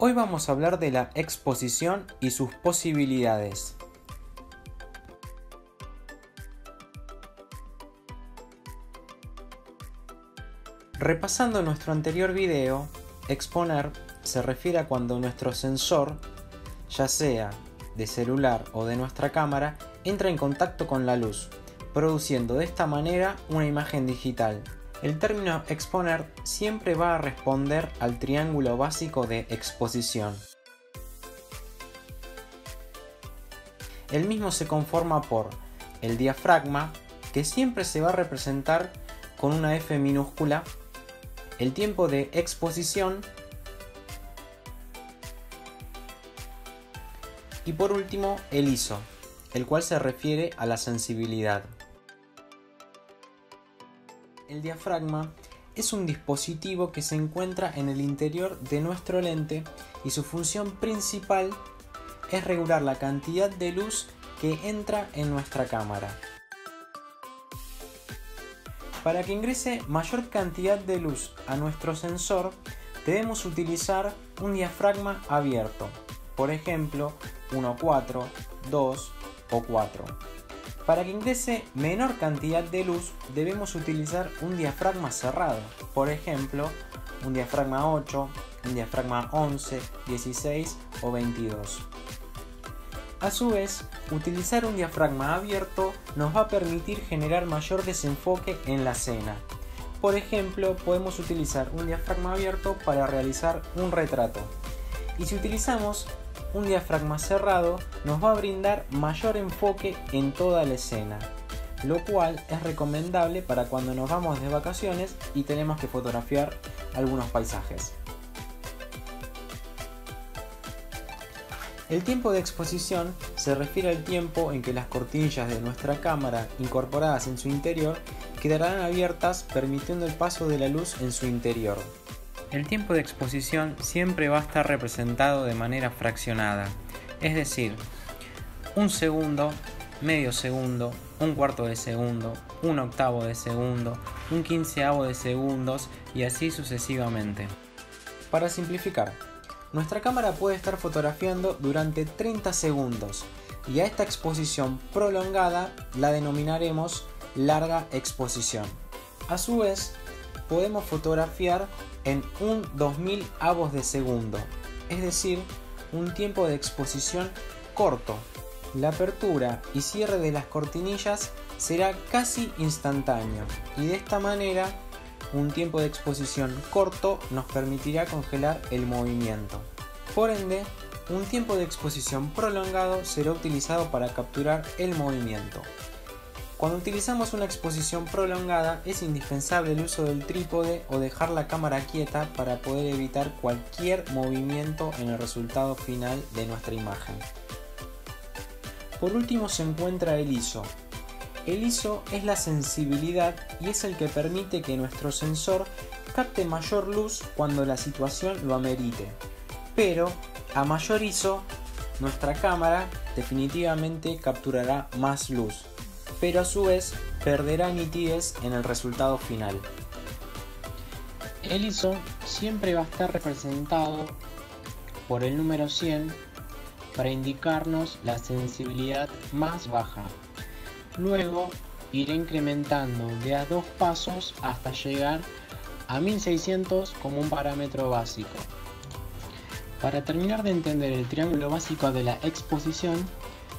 Hoy vamos a hablar de la exposición y sus posibilidades. Repasando nuestro anterior video, exponer se refiere a cuando nuestro sensor, ya sea de celular o de nuestra cámara, entra en contacto con la luz, produciendo de esta manera una imagen digital. El término exponer siempre va a responder al triángulo básico de exposición. El mismo se conforma por el diafragma, que siempre se va a representar con una F minúscula, el tiempo de exposición y por último el ISO, el cual se refiere a la sensibilidad. El diafragma es un dispositivo que se encuentra en el interior de nuestro lente y su función principal es regular la cantidad de luz que entra en nuestra cámara. Para que ingrese mayor cantidad de luz a nuestro sensor, debemos utilizar un diafragma abierto, por ejemplo 1.4, 2 o 4. Para que ingrese menor cantidad de luz, debemos utilizar un diafragma cerrado, por ejemplo un diafragma 8, un diafragma 11, 16 o 22. A su vez, utilizar un diafragma abierto nos va a permitir generar mayor desenfoque en la escena. Por ejemplo, podemos utilizar un diafragma abierto para realizar un retrato. Y si utilizamos un diafragma cerrado, nos va a brindar mayor enfoque en toda la escena, lo cual es recomendable para cuando nos vamos de vacaciones y tenemos que fotografiar algunos paisajes. El tiempo de exposición se refiere al tiempo en que las cortinillas de nuestra cámara incorporadas en su interior quedarán abiertas, permitiendo el paso de la luz en su interior. El tiempo de exposición siempre va a estar representado de manera fraccionada, es decir, un segundo, medio segundo, un cuarto de segundo, un octavo de segundo, un quinceavo de segundos y así sucesivamente. Para simplificar, nuestra cámara puede estar fotografiando durante 30 segundos y a esta exposición prolongada la denominaremos larga exposición. A su vez, podemos fotografiar en un 2000 avos de segundo, es decir, un tiempo de exposición corto. La apertura y cierre de las cortinillas será casi instantáneo y de esta manera un tiempo de exposición corto nos permitirá congelar el movimiento. Por ende, un tiempo de exposición prolongado será utilizado para capturar el movimiento. Cuando utilizamos una exposición prolongada es indispensable el uso del trípode o dejar la cámara quieta para poder evitar cualquier movimiento en el resultado final de nuestra imagen. Por último se encuentra el ISO. El ISO es la sensibilidad y es el que permite que nuestro sensor capte mayor luz cuando la situación lo amerite. Pero a mayor ISO, nuestra cámara definitivamente capturará más luz, pero a su vez perderá nitidez en el resultado final. El ISO siempre va a estar representado por el número 100 para indicarnos la sensibilidad más baja. Luego irá incrementando de a 2 pasos hasta llegar a 1600 como un parámetro básico. Para terminar de entender el triángulo básico de la exposición,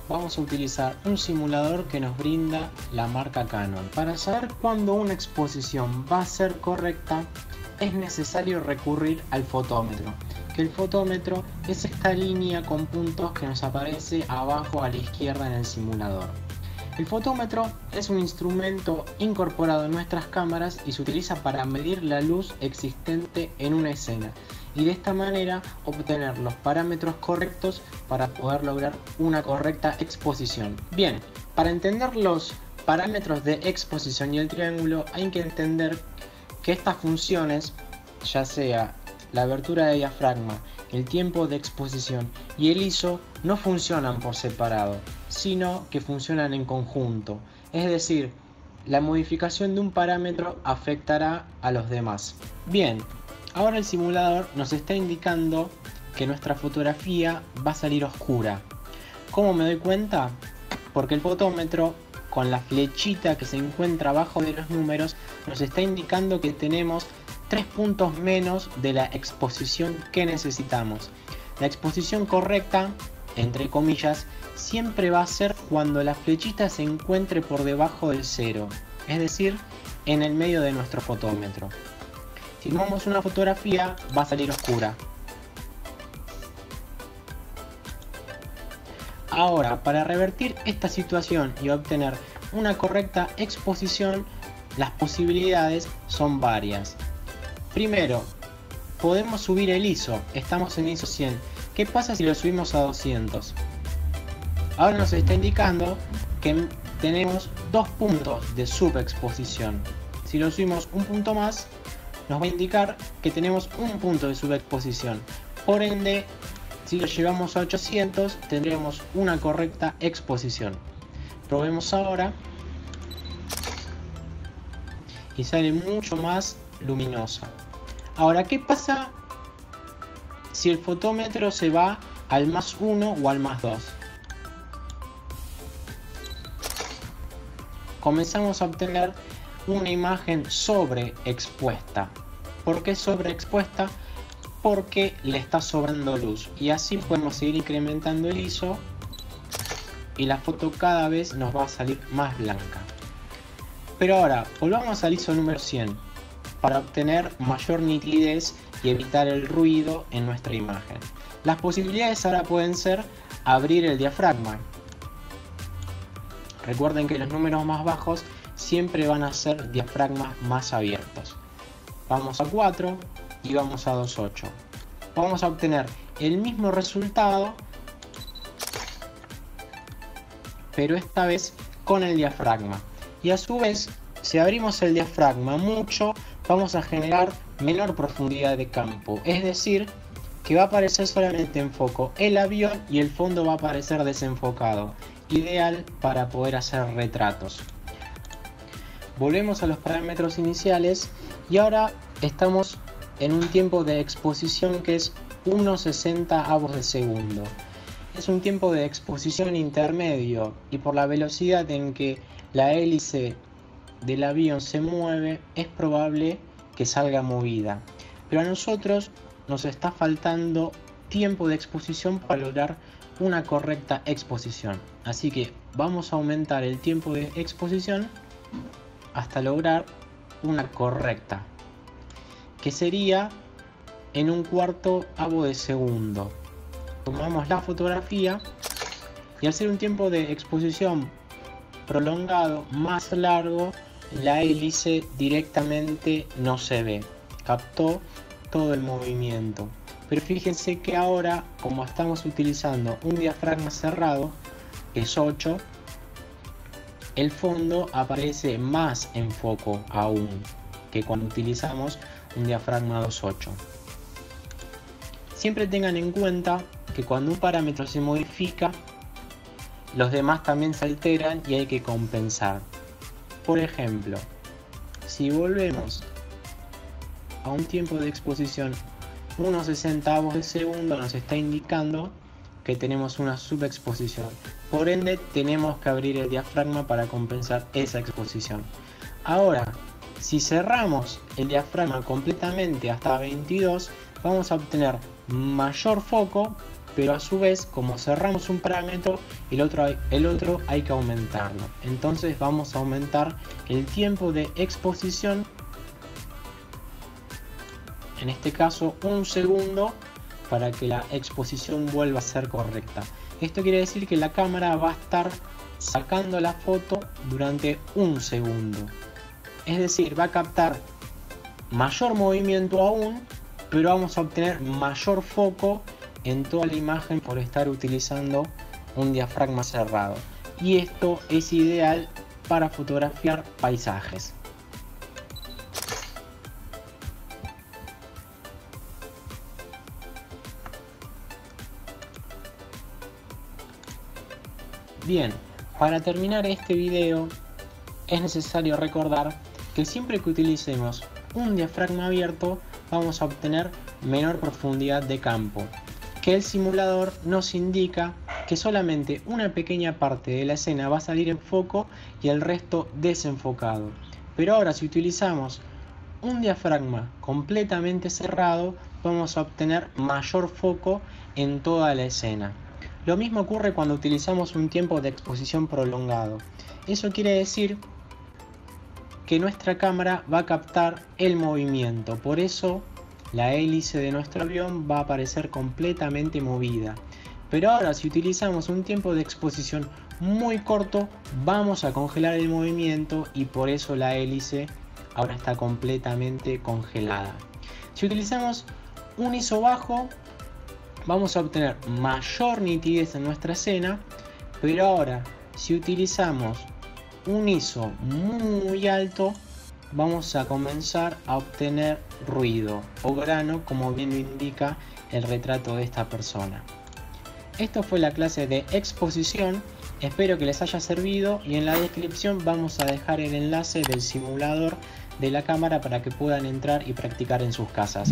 vamos a utilizar un simulador que nos brinda la marca Canon. Para saber cuándo una exposición va a ser correcta, es necesario recurrir al fotómetro. Que el fotómetro es esta línea con puntos que nos aparece abajo a la izquierda en el simulador. El fotómetro es un instrumento incorporado en nuestras cámaras y se utiliza para medir la luz existente en una escena y de esta manera obtener los parámetros correctos para poder lograr una correcta exposición. Bien, para entender los parámetros de exposición y el triángulo hay que entender que estas funciones, ya sea la abertura de diafragma, el tiempo de exposición y el ISO, no funcionan por separado, sino que funcionan en conjunto. Es decir, la modificación de un parámetro afectará a los demás. Bien, ahora el simulador nos está indicando que nuestra fotografía va a salir oscura. ¿Cómo me doy cuenta? Porque el fotómetro, con la flechita que se encuentra abajo de los números, nos está indicando que tenemos 3 puntos menos de la exposición que necesitamos. La exposición correcta, entre comillas, siempre va a ser cuando la flechita se encuentre por debajo del 0, es decir, en el medio de nuestro fotómetro. Si tomamos una fotografía, va a salir oscura. Ahora, para revertir esta situación y obtener una correcta exposición, las posibilidades son varias. Primero, podemos subir el ISO. Estamos en ISO 100. ¿Qué pasa si lo subimos a 200? Ahora nos está indicando que tenemos 2 puntos de subexposición. Si lo subimos un punto más, nos va a indicar que tenemos un punto de subexposición. Por ende, si lo llevamos a 800, tendremos una correcta exposición. Probemos ahora. Y sale mucho más luminosa. Ahora, ¿qué pasa si el fotómetro se va al más 1 o al más 2? Comenzamos a obtener una imagen sobreexpuesta. ¿Por qué sobreexpuesta? Porque le está sobrando luz, y así podemos seguir incrementando el ISO y la foto cada vez nos va a salir más blanca. Pero ahora volvamos al ISO número 100 para obtener mayor nitidez y evitar el ruido en nuestra imagen. Las posibilidades ahora pueden ser abrir el diafragma. Recuerden que los números más bajos siempre van a ser diafragmas más abiertos. Vamos a 4 y vamos a 2.8. Vamos a obtener el mismo resultado, pero esta vez con el diafragma. Y a su vez, si abrimos el diafragma mucho, vamos a generar menor profundidad de campo. Es decir, que va a aparecer solamente en foco el avión y el fondo va a aparecer desenfocado. Ideal para poder hacer retratos. Volvemos a los parámetros iniciales y ahora estamos en un tiempo de exposición que es 1/60 de segundo. Es un tiempo de exposición intermedio y por la velocidad en que la hélice del avión se mueve es probable que salga movida. Pero a nosotros nos está faltando tiempo de exposición para lograr una correcta exposición. Así que vamos a aumentar el tiempo de exposición hasta lograr una correcta, que sería en 1/4 de segundo. Tomamos la fotografía y al ser un tiempo de exposición prolongado más largo, la hélice directamente no se ve, captó todo el movimiento. Pero fíjense que ahora, como estamos utilizando un diafragma cerrado, que es 8, el fondo aparece más en foco aún que cuando utilizamos un diafragma 2.8. Siempre tengan en cuenta que cuando un parámetro se modifica, los demás también se alteran y hay que compensar. Por ejemplo, si volvemos a un tiempo de exposición 1/60 de segundo, nos está indicando que tenemos una subexposición. Por ende, tenemos que abrir el diafragma para compensar esa exposición. Ahora, si cerramos el diafragma completamente hasta 22, vamos a obtener mayor foco, pero a su vez, como cerramos un parámetro, el otro hay que aumentarlo. Entonces vamos a aumentar el tiempo de exposición, en este caso 1 segundo, para que la exposición vuelva a ser correcta. Esto quiere decir que la cámara va a estar sacando la foto durante 1 segundo. Es decir, va a captar mayor movimiento aún, pero vamos a obtener mayor foco en toda la imagen por estar utilizando un diafragma cerrado. Y esto es ideal para fotografiar paisajes. Bien, para terminar este video es necesario recordar que siempre que utilicemos un diafragma abierto vamos a obtener menor profundidad de campo. que el simulador nos indica que solamente una pequeña parte de la escena va a salir en foco y el resto desenfocado. Pero ahora, si utilizamos un diafragma completamente cerrado, vamos a obtener mayor foco en toda la escena. Lo mismo ocurre cuando utilizamos un tiempo de exposición prolongado. Eso quiere decir que nuestra cámara va a captar el movimiento, por eso la hélice de nuestro avión va a aparecer completamente movida. Pero ahora, si utilizamos un tiempo de exposición muy corto, vamos a congelar el movimiento y por eso la hélice ahora está completamente congelada. Si utilizamos un ISO bajo, vamos a obtener mayor nitidez en nuestra escena, pero ahora, si utilizamos un ISO muy alto, vamos a comenzar a obtener ruido o grano, como bien lo indica el retrato de esta persona. Esto fue la clase de exposición, espero que les haya servido y en la descripción vamos a dejar el enlace del simulador de la cámara para que puedan entrar y practicar en sus casas.